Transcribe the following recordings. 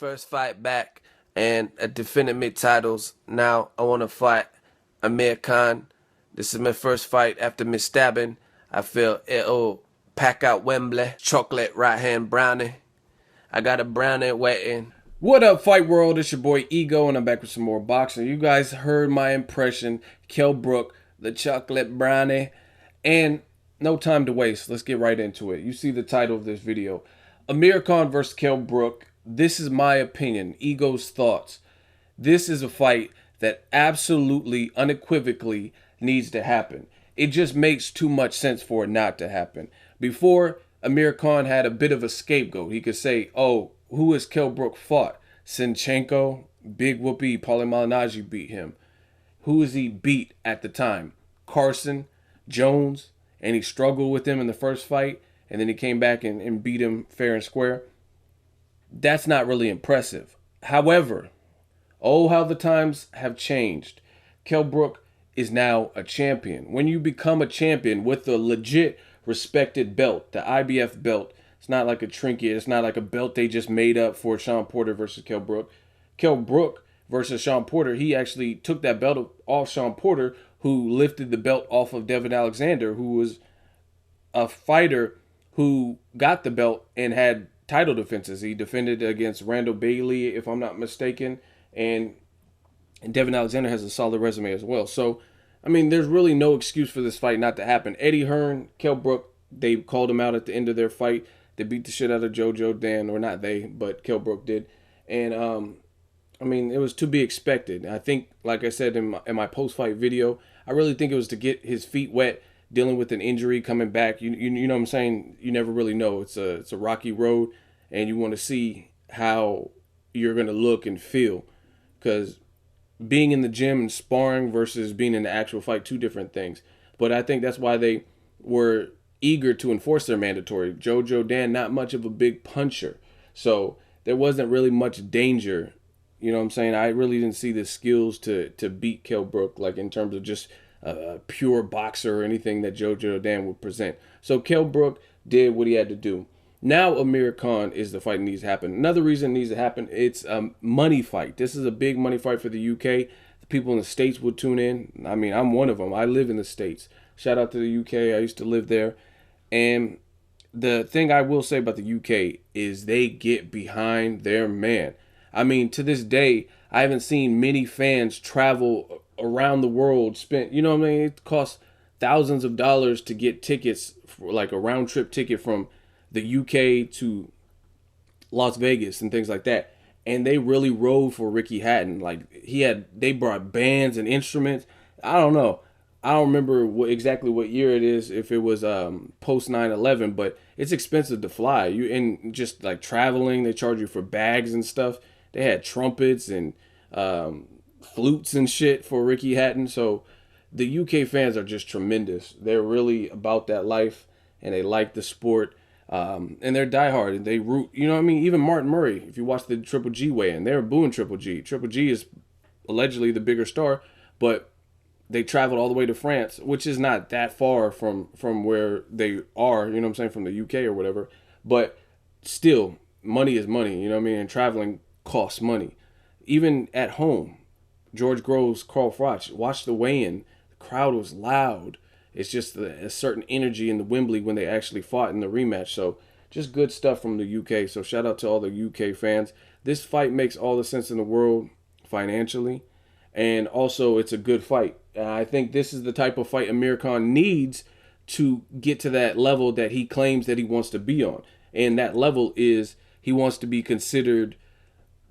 First fight back and a defending me titles. Now I want to fight Amir Khan. This is my first fight after me stabbing. I feel it'll pack out Wembley. Chocolate right hand brownie. I got a brownie waiting. What up, Fight World? It's your boy Ego, and I'm back with some more boxing. You guys heard my impression, Kell Brook, the chocolate brownie, and no time to waste. Let's get right into it. You see the title of this video, Amir Khan versus Kell Brook. This is my opinion, Ego's thoughts. This is a fight that absolutely, unequivocally needs to happen. It just makes too much sense for it not to happen. Before, Amir Khan had a bit of a scapegoat. He could say, oh, who has Kell Brook fought? Sinchenko, Big Whoopie, Paulie Malignaggi beat him. Who has he beat at the time? Carson, Jones, and he struggled with him in the first fight, and then he came back and beat him fair and square. That's not really impressive. However, oh, how the times have changed. Kell Brook is now a champion. When you become a champion with a legit respected belt, the IBF belt, it's not like a trinket. It's not like a belt they just made up for Shawn Porter versus Kell Brook. Kell Brook versus Shawn Porter, he actually took that belt off Shawn Porter, who lifted the belt off of Devin Alexander, who was a fighter who got the belt and had title defenses. He defended against Randall Bailey, if I'm not mistaken, and Devin Alexander has a solid resume as well. So, I mean, there's really no excuse for this fight not to happen. Eddie Hearn, Kell Brook, they called him out at the end of their fight. They beat the shit out of JoJo Dan, or not they, but Kell Brook did. And, I mean, it was to be expected. I think, like I said in my post-fight video, I really think it was to get his feet wet, dealing with an injury, coming back. You know what I'm saying? You never really know. It's a rocky road, and you want to see how you're going to look and feel. Because being in the gym and sparring versus being in the actual fight, two different things. But I think that's why they were eager to enforce their mandatory. JoJo Dan, not much of a big puncher. So there wasn't really much danger. You know what I'm saying? I really didn't see the skills to beat Kell Brook, like in terms of just a pure boxer or anything that JoJo Dan would present. So Kell Brook did what he had to do. Now Amir Khan is the fight that needs to happen. Another reason it needs to happen, it's a money fight. This is a big money fight for the UK. The people in the States would tune in. I mean, I'm one of them. I live in the States. Shout out to the UK. I used to live there. And the thing I will say about the UK is they get behind their man. I mean, to this day, I haven't seen many fans travel around the world, spent, you know what I mean? It costs thousands of dollars to get tickets, for like a round trip ticket from the UK to Las Vegas and things like that. And they really rode for Ricky Hatton. Like they brought bands and instruments. I don't know. I don't remember exactly what year it is, if it was post 9/11, but it's expensive to fly. You and just like traveling, they charge you for bags and stuff. They had trumpets and flutes and shit for Ricky Hatton. So the UK fans are just tremendous. They're really about that life, and they like the sport. And they're diehard, and they root. You know what I mean? Even Martin Murray, if you watch the Triple G weigh-in, they're booing Triple G. Triple G is allegedly the bigger star, but they traveled all the way to France, which is not that far from where they are, you know what I'm saying, from the UK or whatever. But still, money is money, you know what I mean? And traveling costs money. Even at home, George Groves, Carl Froch, watch the weigh-in. The crowd was loud. It's just a certain energy in the Wembley when they actually fought in the rematch. So just good stuff from the UK. So shout out to all the UK fans. This fight makes all the sense in the world financially. And also, it's a good fight. I think this is the type of fight Amir Khan needs to get to that level that he claims that he wants to be on. And that level is he wants to be considered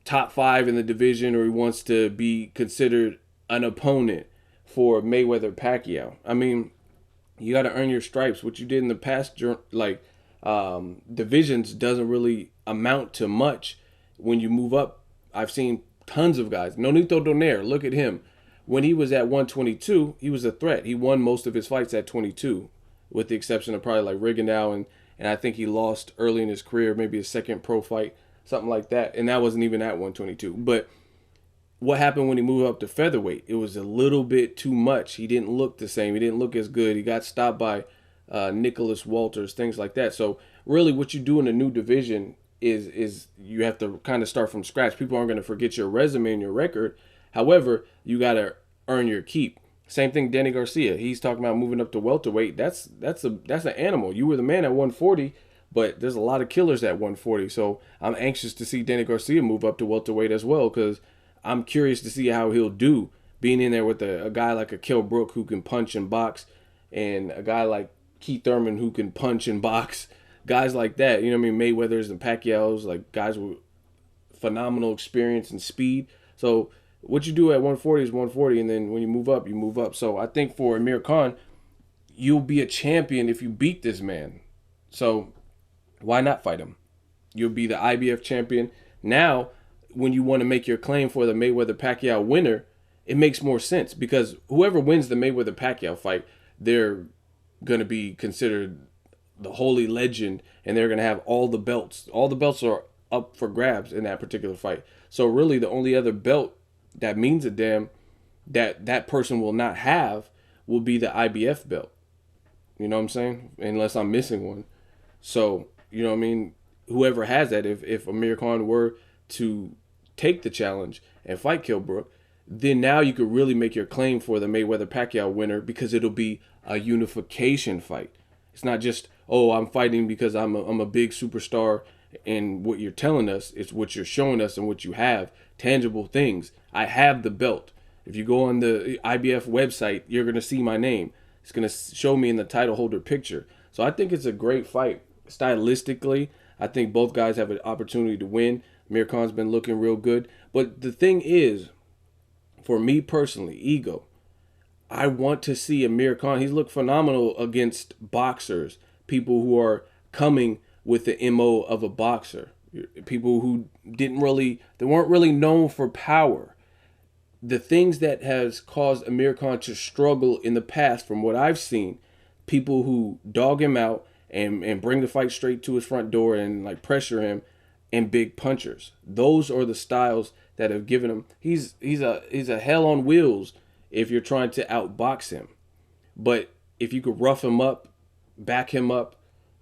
top 5 in the division, or he wants to be considered an opponent for Mayweather Pacquiao. I mean, you got to earn your stripes. What you did in the past, like divisions, doesn't really amount to much when you move up. I've seen tons of guys. Nonito Donaire, look at him. When he was at 122, he was a threat. He won most of his fights at 22, with the exception of probably like Rigondeaux, and I think he lost early in his career, maybe his second pro fight, something like that. And that wasn't even at 122. But what happened when he moved up to featherweight? It was a little bit too much. He didn't look the same. He didn't look as good. He got stopped by Nicholas Walters, things like that. So really what you do in a new division is you have to kind of start from scratch. People aren't going to forget your resume and your record. However, you got to earn your keep. Same thing, Danny Garcia. He's talking about moving up to welterweight. That's an animal. You were the man at 140, but there's a lot of killers at 140. So I'm anxious to see Danny Garcia move up to welterweight as well, because I'm curious to see how he'll do being in there with a guy like a Kell Brook who can punch and box, and a guy like Keith Thurman who can punch and box. Guys like that, you know what I mean? Mayweather's and Pacquiao's, like guys with phenomenal experience and speed. So what you do at 140 is 140, and then when you move up, you move up. So I think for Amir Khan, you'll be a champion if you beat this man. So why not fight him? You'll be the IBF champion. Now, when you want to make your claim for the Mayweather-Pacquiao winner, it makes more sense, because whoever wins the Mayweather-Pacquiao fight, they're going to be considered the holy legend, and they're going to have all the belts. All the belts are up for grabs in that particular fight. So really the only other belt that means a damn that person will not have will be the IBF belt. You know what I'm saying? Unless I'm missing one. So, you know what I mean? Whoever has that, if Amir Khan were to take the challenge and fight Kell Brook, then now you could really make your claim for the Mayweather-Pacquiao winner, because it'll be a unification fight. It's not just, oh, I'm fighting because I'm a big superstar, and what you're telling us, it's what you're showing us and what you have, tangible things. I have the belt. If you go on the IBF website, you're going to see my name. It's going to show me in the title holder picture. So I think it's a great fight. Stylistically, I think both guys have an opportunity to win. Amir Khan's been looking real good. But the thing is, for me personally, ego, I want to see Amir Khan. He's looked phenomenal against boxers, people who are coming with the MO of a boxer, people who they weren't really known for power. The things that has caused Amir Khan to struggle in the past, from what I've seen, people who dog him out and bring the fight straight to his front door and like pressure him, and big punchers. Those are the styles that have given him. He's a hell on wheels if you're trying to outbox him. But if you could rough him up, back him up,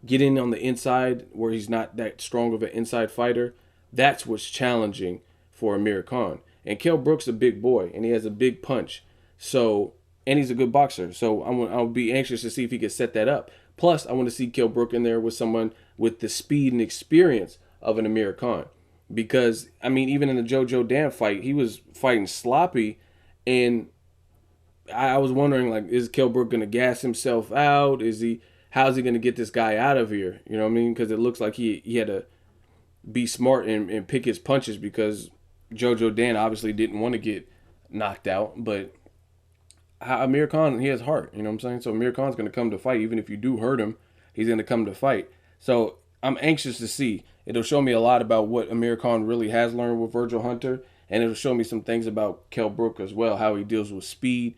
get in on the inside where he's not that strong of an inside fighter, that's what's challenging for Amir Khan. And Kell Brook's a big boy, and he has a big punch. So, and he's a good boxer. So I'll be anxious to see if he can set that up. Plus, I want to see Kell Brook in there with someone with the speed and experience of an Amir Khan. Because, I mean, even in the Jojo Dan fight, he was fighting sloppy, and I was wondering, like, is Kell Brook going to gas himself out? How's he going to get this guy out of here? You know what I mean? Because it looks like he had to be smart and pick his punches, because Jojo Dan obviously didn't want to get knocked out. But Amir Khan, he has heart. You know what I'm saying? So Amir Khan's going to come to fight. Even if you do hurt him, he's going to come to fight. So I'm anxious to see. It'll show me a lot about what Amir Khan really has learned with Virgil Hunter. And it'll show me some things about Kell Brook as well, how he deals with speed.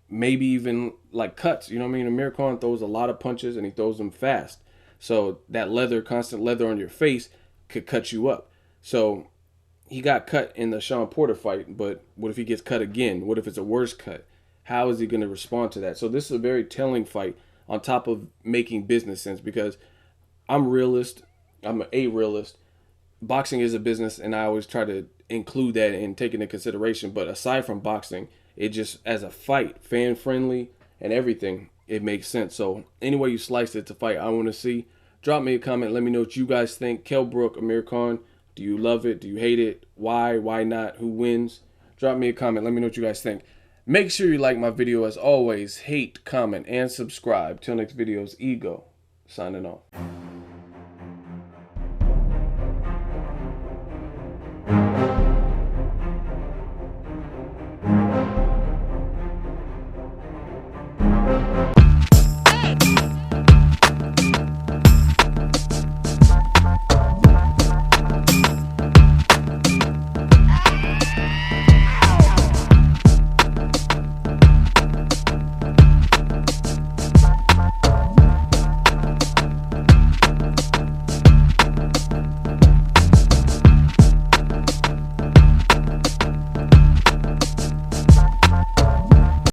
Maybe even like cuts. You know what I mean? Amir Khan throws a lot of punches, and he throws them fast. So that constant leather on your face could cut you up. So he got cut in the Sean Porter fight, but what if he gets cut again? What if it's a worse cut? How is he going to respond to that? So this is a very telling fight, on top of making business sense, because I'm realist. I'm a realist. Boxing is a business, and I always try to include that and take into consideration. But aside from boxing, it just, as a fight, fan friendly and everything, it makes sense. So any way you slice it to fight, I want to see. Drop me a comment. Let me know what you guys think. Kell Brook, Amir Khan. Do you love it? Do you hate it? Why? Why not? Who wins? Drop me a comment. Let me know what you guys think. Make sure you like my video as always. Hate, comment, and subscribe. Till next videos, Ego signing off.